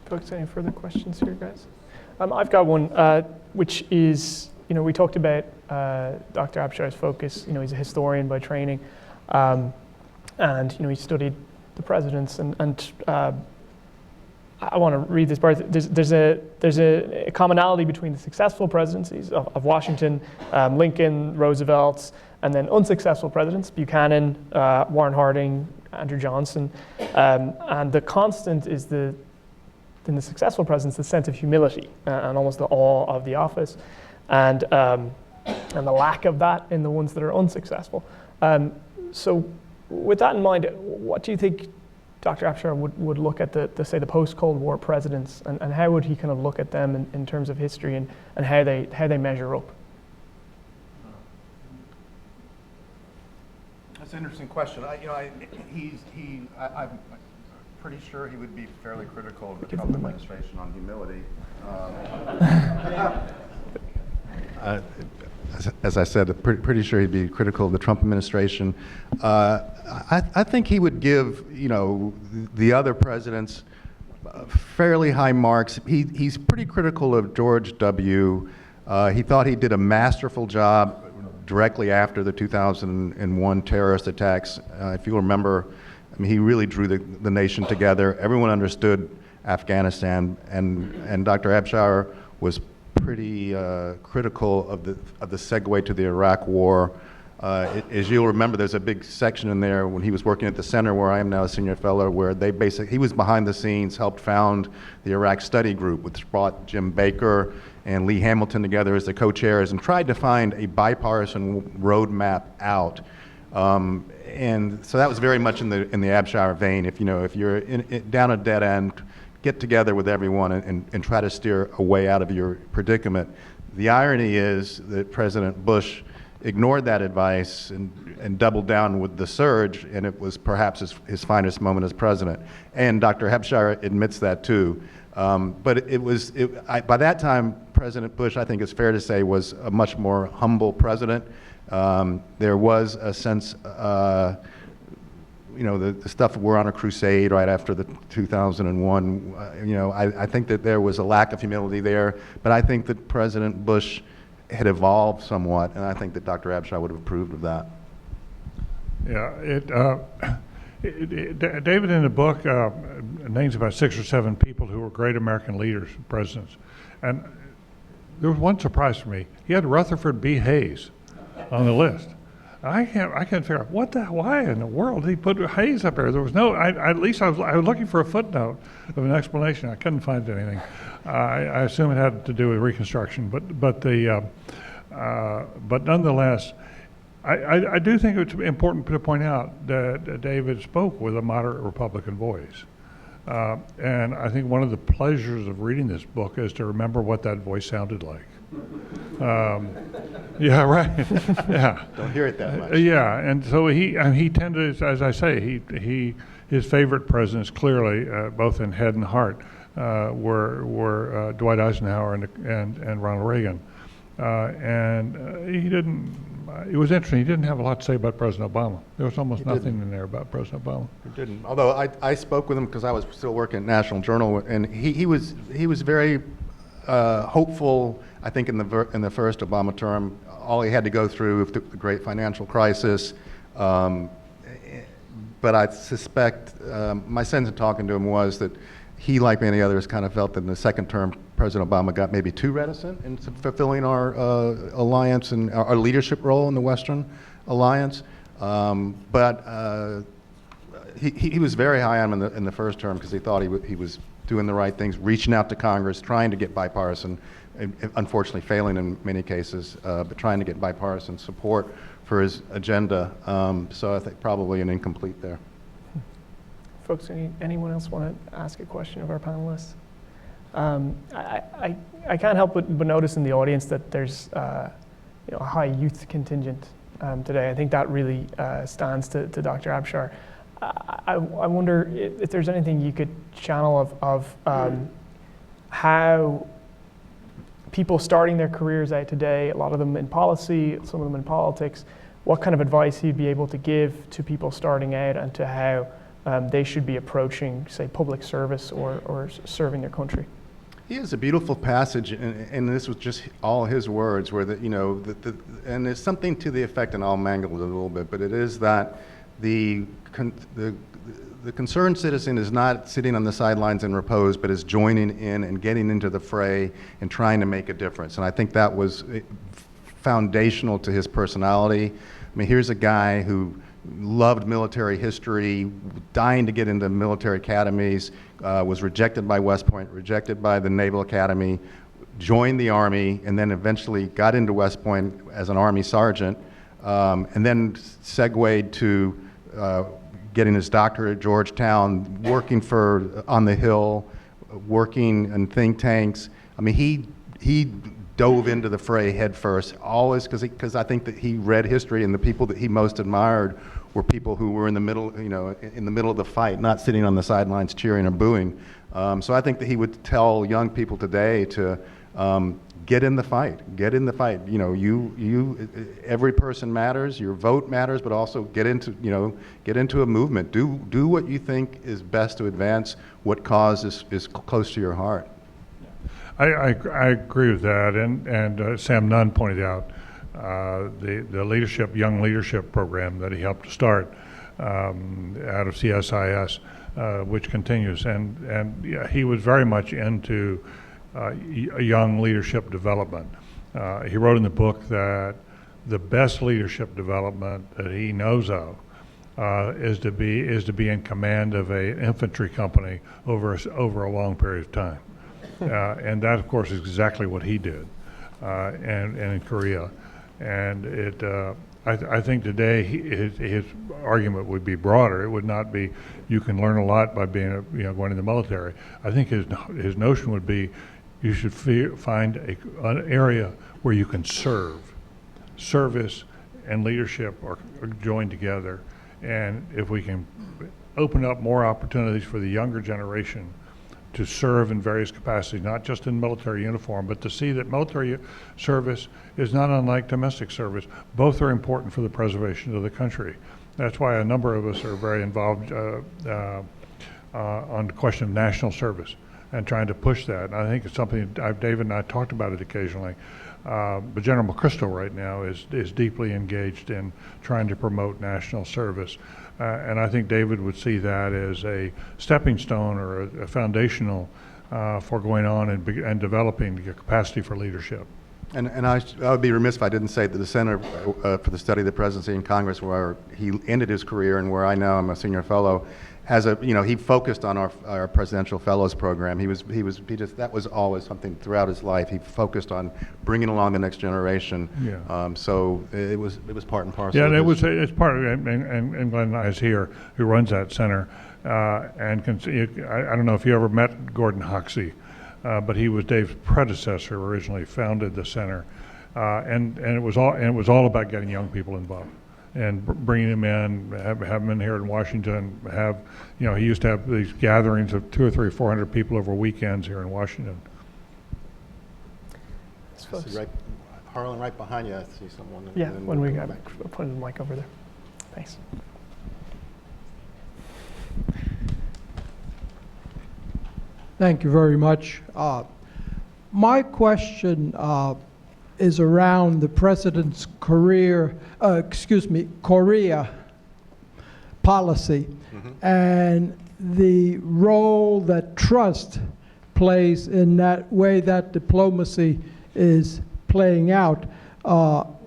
Folks, any further questions here, guys? I've got one, which is, you know, we talked about Dr. Abshire's focus. You know, he's a historian by training, and you know, he studied the presidents, and I want to read this part. There's a commonality between the successful presidencies of Washington, Lincoln, Roosevelt, and then unsuccessful presidents, Buchanan, Warren Harding, Andrew Johnson. And the constant is in the successful presidents, the sense of humility and almost the awe of the office, and the lack of that in the ones that are unsuccessful. So with that in mind, what do you think Dr. Abshire would look at the post-Cold War presidents, and how would he kind of look at them in terms of history and how they measure up? That's an interesting question. I'm pretty sure he would be fairly critical of the Trump administration on humility. As I said, pretty sure he'd be critical of the Trump administration. I think he would give, the other presidents fairly high marks. He's pretty critical of George W. He thought he did a masterful job directly after the 2001 terrorist attacks. If you remember, he really drew the nation together. Everyone understood Afghanistan, and Dr. Abshire was pretty critical of the segue to the Iraq War. As you'll remember, there's a big section in there when he was working at the center where I am now a senior fellow, where he was behind the scenes, helped found the Iraq Study Group, which brought Jim Baker and Lee Hamilton together as the co-chairs and tried to find a bipartisan roadmap out. And so that was very much in the Abshire vein. If you're down a dead end, get together with everyone and try to steer a way out of your predicament. The irony is that President Bush ignored that advice and doubled down with the surge, and it was perhaps his finest moment as president. And Dr. Abshire admits that too. But by that time, President Bush, I think it's fair to say, was a much more humble president. There was a sense, the stuff, we're on a crusade right after the 2001, I think that there was a lack of humility there, but I think that President Bush had evolved somewhat, and I think that Dr. Abshire would have approved of that. Yeah, David in the book names about 6 or 7 people who were great American leaders, presidents, and there was one surprise for me. He had Rutherford B. Hayes on the list. I can't figure out why in the world did he put Hayes up there. There was no. At least I was looking for a footnote of an explanation. I couldn't find anything. I assume it had to do with Reconstruction, but nonetheless, I do think it's important to point out that David spoke with a moderate Republican voice, and I think one of the pleasures of reading this book is to remember what that voice sounded like. Yeah, right. Yeah. Don't hear it that much. Yeah, and so he tended, as I say, his favorite presidents clearly, both in head and heart, were Dwight Eisenhower and Ronald Reagan, and he didn't. It was interesting. He didn't have a lot to say about President Obama. There was almost nothing in there about President Obama. He didn't. Although I spoke with him because I was still working at National Journal, and he was very hopeful. I think in the first Obama term, all he had to go through the great financial crisis. But I suspect my sense in talking to him was that he, like many others, kind of felt that in the second term, President Obama got maybe too reticent in fulfilling our alliance and our leadership role in the Western alliance. But he was very high on him in the first term because he thought he was doing the right things, reaching out to Congress, trying to get bipartisan, unfortunately failing in many cases, but trying to get bipartisan support for his agenda. So I think probably an incomplete there. Folks, anyone else want to ask a question of our panelists? I can't help but notice in the audience that there's a high youth contingent today. I think that really stands to Dr. Abshire. I wonder if there's anything you could channel of how people starting their careers out today, a lot of them in policy, some of them in politics, what kind of advice he'd be able to give to people starting out and to how they should be approaching, say, public service or serving their country. He has a beautiful passage, and this was just all his words, where and there's something to the effect, and I'll mangle it a little bit, but it is that the concerned citizen is not sitting on the sidelines in repose, but is joining in and getting into the fray and trying to make a difference. And I think that was foundational to his personality. I mean, here's a guy who loved military history, dying to get into military academies, was rejected by West Point, rejected by the Naval Academy, joined the Army, and then eventually got into West Point as an Army sergeant, and then segued to getting his doctorate at Georgetown, working on the Hill, working in think tanks. I mean, he dove into the fray head first, always because I think that he read history, and the people that he most admired were people who were in the middle, in the middle of the fight, not sitting on the sidelines cheering or booing. So I think that he would tell young people today to get in the fight. Get in the fight. Every person matters. Your vote matters, but also get into a movement. Do what you think is best to advance what cause is close to your heart. I agree with that, and Sam Nunn pointed out the young leadership program that he helped to start out of CSIS, which continues, and yeah, he was very much into young leadership development. He wrote in the book that the best leadership development that he knows of is to be in command of an infantry company over a long period of time. And that, of course, is exactly what he did, and in Korea. And I think today his argument would be broader. It would not be you can learn a lot by being going in the military. I think his notion would be you should find an area where you can serve. Service and leadership are joined together, and if we can open up more opportunities for the younger generation to serve in various capacities, not just in military uniform, but to see that military service is not unlike domestic service. Both are important for the preservation of the country. That's why a number of us are very involved on the question of national service and trying to push that. And I think it's something David and I talked about it occasionally. But General McChrystal right now is deeply engaged in trying to promote national service. And I think David would see that as a stepping stone or a foundational for going on and developing the capacity for leadership. And I would be remiss if I didn't say that the Center for the Study of the Presidency and Congress, where he ended his career and where I now am a senior fellow, he focused on our presidential fellows program. That was always something throughout his life. He focused on bringing along the next generation. Yeah. So it was part and parcel. Yeah, it's part of it. And Glenn is here, who runs that center. I don't know if you ever met Gordon Hoxie, but he was Dave's predecessor. Who originally founded the center, and it was all about getting young people involved and bringing them in, have them in here in Washington. He used to have these gatherings of 200 or 300 or 400 people over weekends here in Washington. Harlan, right behind you, I see someone. Yeah, when we got put the mic over there. Thanks. Thank you very much. My question is around the president's Korea policy and the role that trust plays in that way that diplomacy is playing out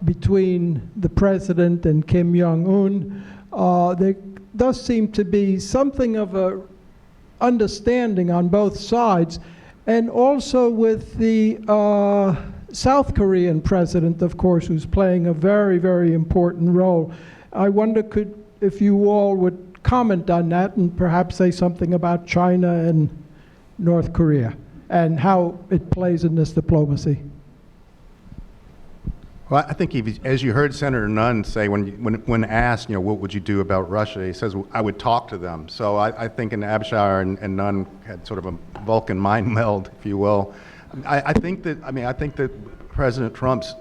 between the president and Kim Jong-un. There does seem to be something of a understanding on both sides, and also with the South Korean president, of course, who's playing a very, very important role. I wonder if you all would comment on that and perhaps say something about China and North Korea and how it plays in this diplomacy. Well, I think as you heard Senator Nunn say, when asked, what would you do about Russia, he says, I would talk to them. So I think Abshire and Nunn had sort of a Vulcan mind meld, if you will. I think that President Trump's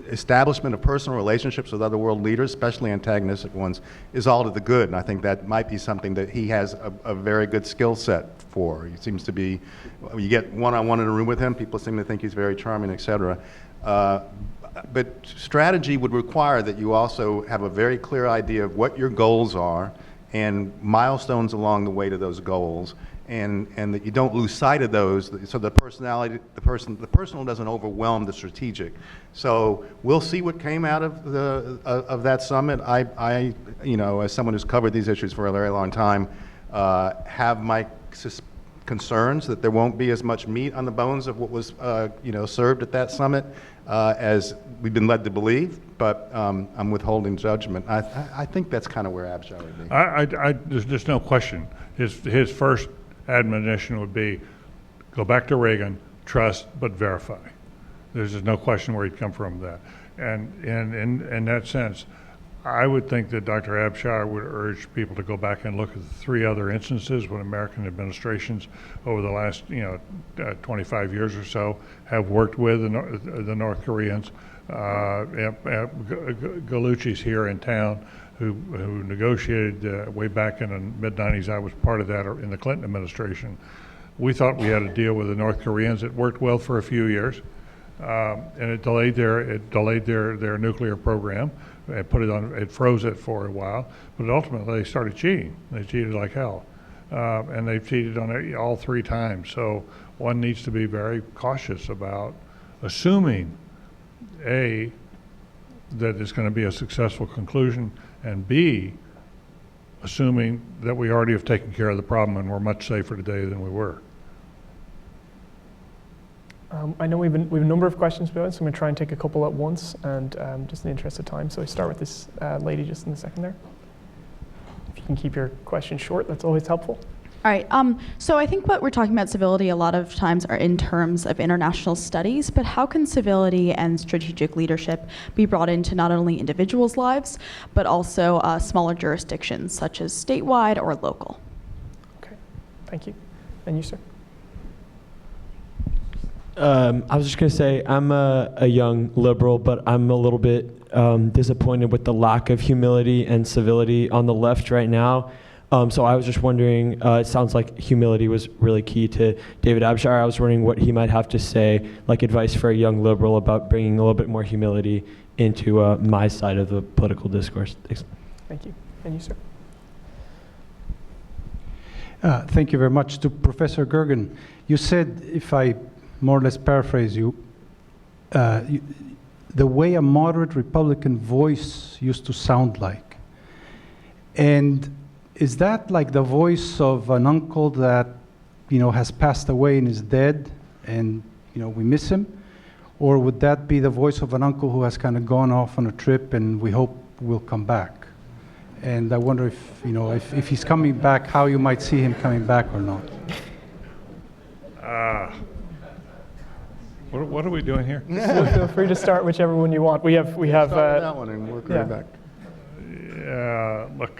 establishment of personal relationships with other world leaders, especially antagonistic ones, is all to the good. And I think that might be something that he has a very good skill set for. He seems to be, you get one-on-one in a room with him, people seem to think he's very charming, et cetera. But strategy would require that you also have a very clear idea of what your goals are and milestones along the way to those goals, and that you don't lose sight of those, so the personal doesn't overwhelm the strategic. So we'll see what came out of that summit. I, you know, as someone who's covered these issues for a very long time, have my concerns that there won't be as much meat on the bones of what was, you know, served at that summit as we've been led to believe. But I'm withholding judgment. I think that's kind of where Abshire would be. There's just no question. His first admonition would be, go back to Reagan, trust but verify. There's just no question where he'd come from with that. And in that sense, I would think that Dr. Abshire would urge people to go back and look at the 3 other instances when American administrations over the last 25 years or so have worked with the North Koreans. Gallucci's here in town, who negotiated way back in the mid-90s. I was part of that in the Clinton administration. We thought we had a deal with the North Koreans. It worked well for a few years, and it delayed their nuclear program. It froze it for a while, but ultimately they started cheating. They cheated like hell, and they've cheated on it all 3 times. So one needs to be very cautious about assuming, A, that it's going to be a successful conclusion, and B, assuming that we already have taken care of the problem and we're much safer today than we were. I know we have a number of questions about it, so I'm going to try and take a couple at once, and just in the interest of time. So I start with this lady just in the second there. If you can keep your questions short, that's always helpful. All right, so I think what we're talking about civility a lot of times are in terms of international studies, but how can civility and strategic leadership be brought into not only individuals' lives, but also smaller jurisdictions, such as statewide or local? Okay, thank you. And you, sir? I was just going to say, I'm a young liberal, but I'm a little bit disappointed with the lack of humility and civility on the left right now. So I was just wondering, it sounds like humility was really key to David Abshire. I was wondering what he might have to say, like advice for a young liberal about bringing a little bit more humility into my side of the political discourse. Thanks. Thank you. And you, sir? Thank you very much. To Professor Gergen, you said, if I more or less paraphrase you, the way a moderate Republican voice used to sound like. And is that like the voice of an uncle that, you know, has passed away and is dead and, you know, we miss him? Or would that be the voice of an uncle who has kind of gone off on a trip and we hope will come back? And I wonder if, you know, if he's coming back, how you might see him coming back or not. What are we doing here? Feel free to start whichever one you want. We have that one and work right back. Yeah, look,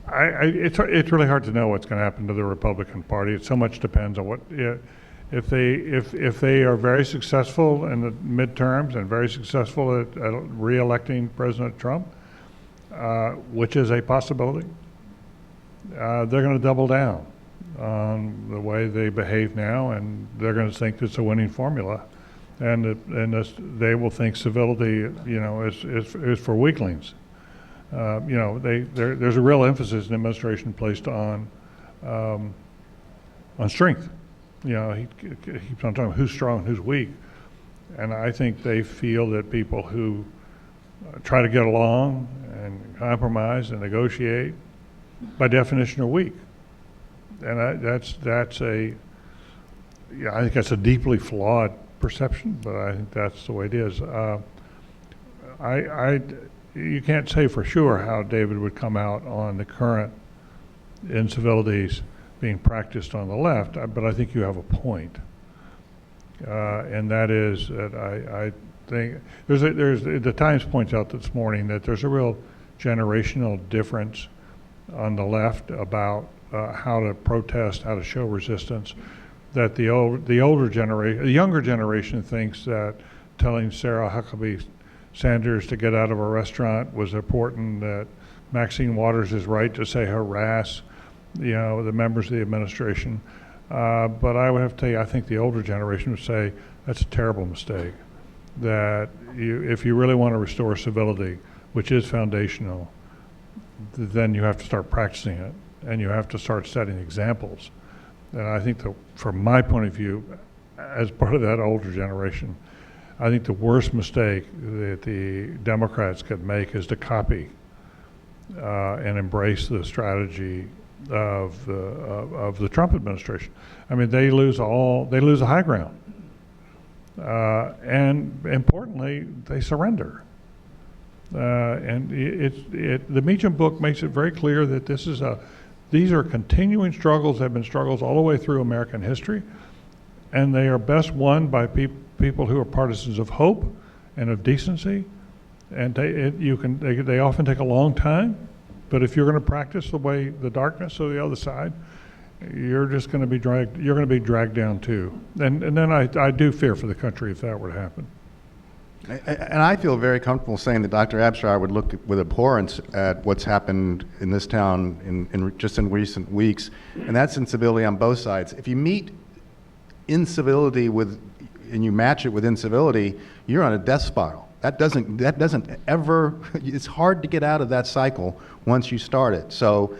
it's really hard to know what's going to happen to the Republican Party. It so much depends on what if they are very successful in the midterms and very successful at re-electing President Trump, which is a possibility. They're going to double down on the way they behave now, and they're going to think it's a winning formula, and they will think civility, you know, is for weaklings. You know, there's a real emphasis in the administration placed on strength. You know, he keeps on talking about who's strong and who's weak, and I think they feel that people who try to get along and compromise and negotiate, by definition, are weak. And I think that's a deeply flawed perception, but I think that's the way it is. You can't say for sure how David would come out on the current incivilities being practiced on the left, but I think you have a point, and that is that I think the Times points out this morning that there's a real generational difference on the left about how to protest, how to show resistance. That the younger generation thinks that telling Sarah Huckabee Sanders to get out of a restaurant was important. That Maxine Waters is right to say harass, you know, the members of the administration. But I would have to tell you, I think the older generation would say that's a terrible mistake. That if you really want to restore civility, which is foundational, then you have to start practicing it. and you have to start setting examples. And I think that, from my point of view, as part of that older generation, I think the worst mistake that the Democrats could make is to copy and embrace the strategy of the Trump administration. I mean, they lose the high ground, and importantly, they surrender. And the Meacham book makes it very clear that these are continuing struggles. Have been struggles all the way through American history, and they are best won by people who are partisans of hope and of decency. And they often take a long time, but if you're going to practice the darkness of the other side, you're just going to be dragged. You're going to be dragged down too. And then I do fear for the country if that were to happen. And I feel very comfortable saying that Dr. Abshire would look with abhorrence at what's happened in this town in recent weeks, and that's incivility on both sides. If you meet incivility and you match it with incivility, you're on a death spiral. That doesn't ever. It's hard to get out of that cycle once you start it. So,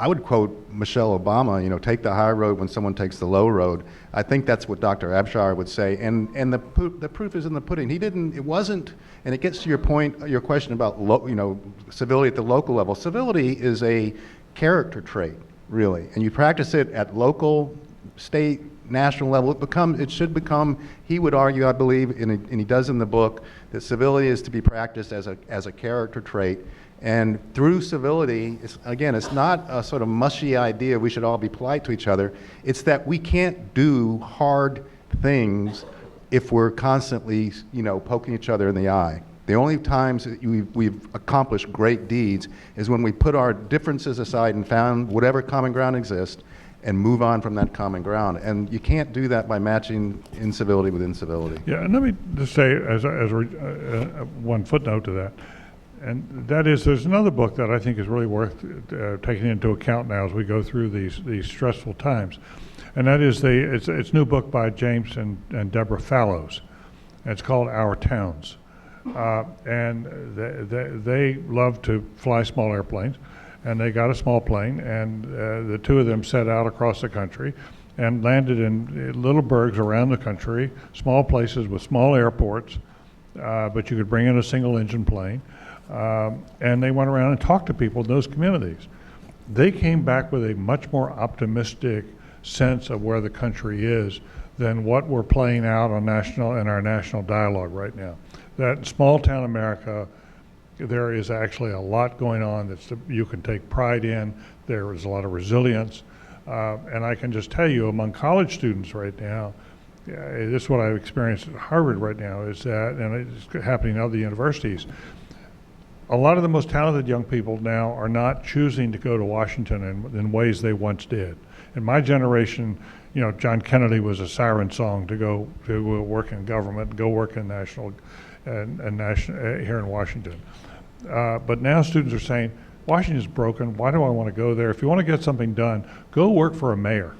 I would quote Michelle Obama, take the high road when someone takes the low road. I think that's what Dr. Abshire would say. And the proof is in the pudding. It wasn't, and it gets to your question about, civility at the local level. Civility is a character trait, really. And you practice it at local, state, national level. It should become, he would argue, I believe, and he does in the book, that civility is to be practiced as a character trait. And through civility, it's not a sort of mushy idea we should all be polite to each other. It's that we can't do hard things if we're constantly, poking each other in the eye. The only times that we've accomplished great deeds is when we put our differences aside and found whatever common ground exists and move on from that common ground. And you can't do that by matching incivility with incivility. Yeah, and let me just say, as one footnote to that, and that is, there's another book that I think is really worth taking into account now as we go through these stressful times, and that is it's a new book by James and Deborah Fallows. And it's called Our Towns, and they love to fly small airplanes, and they got a small plane, and the two of them set out across the country and landed in little burgs around the country, small places with small airports, but you could bring in a single-engine plane. And they went around and talked to people in those communities. They came back with a much more optimistic sense of where the country is than what we're playing out in our national dialogue right now. That small town America, there is actually a lot going on that you can take pride in. There is a lot of resilience. And I can just tell you, among college students right now, this is what I've experienced at Harvard right now, is that, and it's happening at other universities, a lot of the most talented young people now are not choosing to go to Washington in ways they once did. In my generation, John Kennedy was a siren song to go to work in government, go work in national here in Washington. But now students are saying, Washington's broken, why do I want to go there? If you want to get something done, go work for a mayor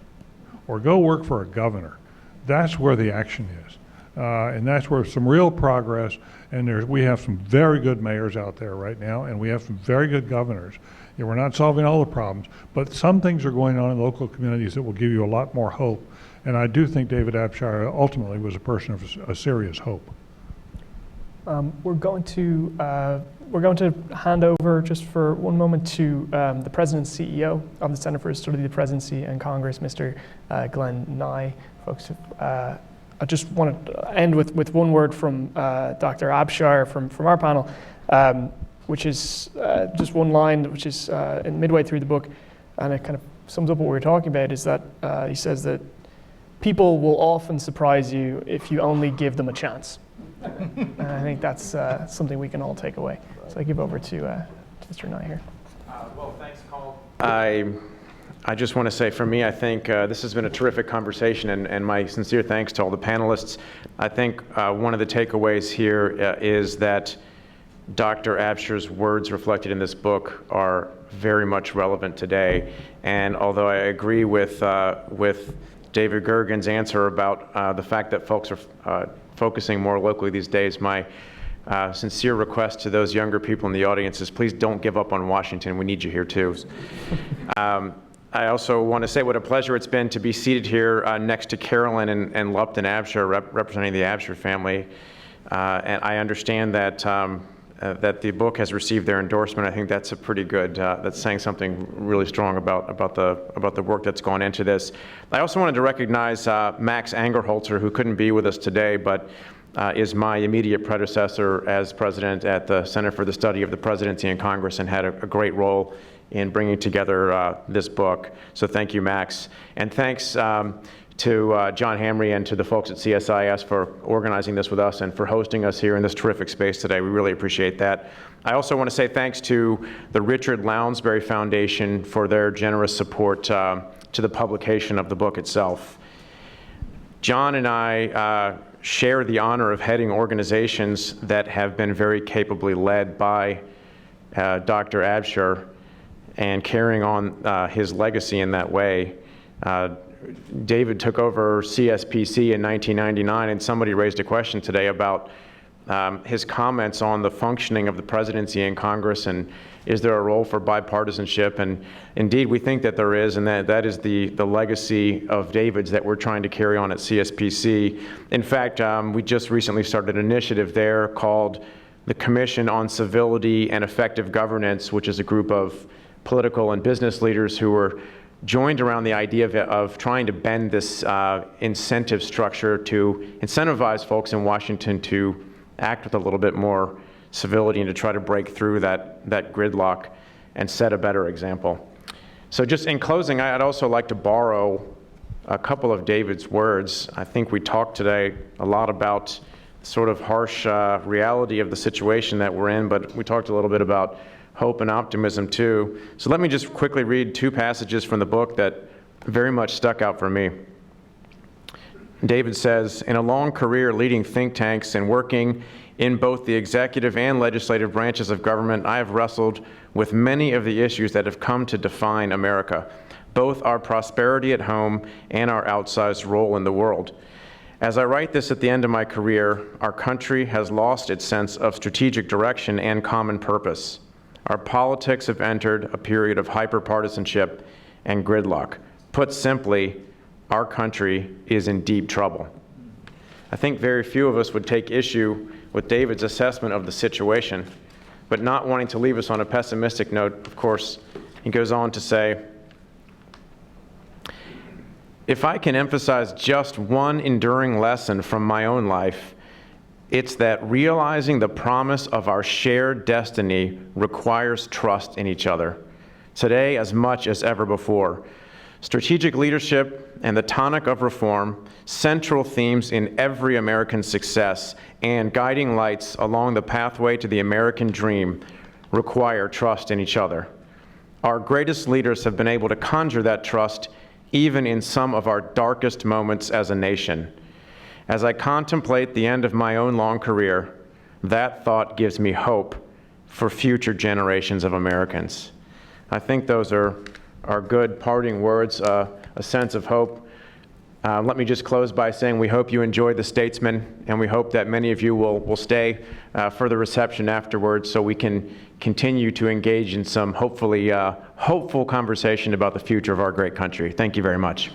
or go work for a governor. That's where the action is. And that's where some real progress, and we have some very good mayors out there right now, and we have some very good governors. We're not solving all the problems, but some things are going on in local communities that will give you a lot more hope. And I do think David Abshire ultimately was a person of a serious hope. We're going to hand over just for one moment to the President and CEO of the Center for the Study of the Presidency and Congress, Mr. Glenn Nye. Folks, I just want to end with one word from Dr. Abshire from our panel, which is just one line, which is midway through the book, and it kind of sums up what we were talking about, is that he says that people will often surprise you if you only give them a chance. And I think that's something we can all take away. So I give over to Mr. Nye here. Well, thanks, Carl. I just want to say, for me, I think this has been a terrific conversation, and my sincere thanks to all the panelists. I think one of the takeaways here is that Dr. Abshire's words reflected in this book are very much relevant today. And although I agree with David Gergen's answer about the fact that folks are focusing more locally these days, my sincere request to those younger people in the audience is please don't give up on Washington. We need you here too. I also want to say what a pleasure it's been to be seated here next to Carolyn and Lupton Abshire, representing the Abshire family. And I understand that that the book has received their endorsement. I think that's a pretty good, that's saying something really strong about the work that's gone into this. I also wanted to recognize Max Angerholzer, who couldn't be with us today, but is my immediate predecessor as president at the Center for the Study of the Presidency and Congress, and had a great role in bringing together this book. So thank you, Max. And thanks to John Hamre and to the folks at CSIS for organizing this with us and for hosting us here in this terrific space today. We really appreciate that. I also want to say thanks to the Richard Lounsbury Foundation for their generous support to the publication of the book itself. John and I share the honor of heading organizations that have been very capably led by Dr. Abshire and carrying on his legacy in that way. David took over CSPC in 1999, and somebody raised a question today about his comments on the functioning of the presidency and Congress, and is there a role for bipartisanship? And indeed, we think that there is, and that is the legacy of David's that we're trying to carry on at CSPC. In fact, we just recently started an initiative there called the Commission on Civility and Effective Governance, which is a group of political and business leaders who were joined around the idea of trying to bend this incentive structure to incentivize folks in Washington to act with a little bit more civility and to try to break through that gridlock and set a better example. So just in closing, I'd also like to borrow a couple of David's words. I think we talked today a lot about sort of harsh reality of the situation that we're in, but we talked a little bit about hope and optimism too. So let me just quickly read two passages from the book that very much stuck out for me. David says, in a long career leading think tanks and working in both the executive and legislative branches of government, I have wrestled with many of the issues that have come to define America, both our prosperity at home and our outsized role in the world. As I write this at the end of my career, our country has lost its sense of strategic direction and common purpose. Our politics have entered a period of hyperpartisanship and gridlock. Put simply, our country is in deep trouble. I think very few of us would take issue with David's assessment of the situation, but not wanting to leave us on a pessimistic note, of course, he goes on to say, if I can emphasize just one enduring lesson from my own life, it's that realizing the promise of our shared destiny requires trust in each other, today as much as ever before. Strategic leadership and the tonic of reform, central themes in every American success and guiding lights along the pathway to the American dream, require trust in each other. Our greatest leaders have been able to conjure that trust even in some of our darkest moments as a nation. As I contemplate the end of my own long career, that thought gives me hope for future generations of Americans. I think those are good parting words, a sense of hope. Let me just close by saying we hope you enjoyed the Statesman, and we hope that many of you will stay for the reception afterwards so we can continue to engage in some hopefully hopeful conversation about the future of our great country. Thank you very much.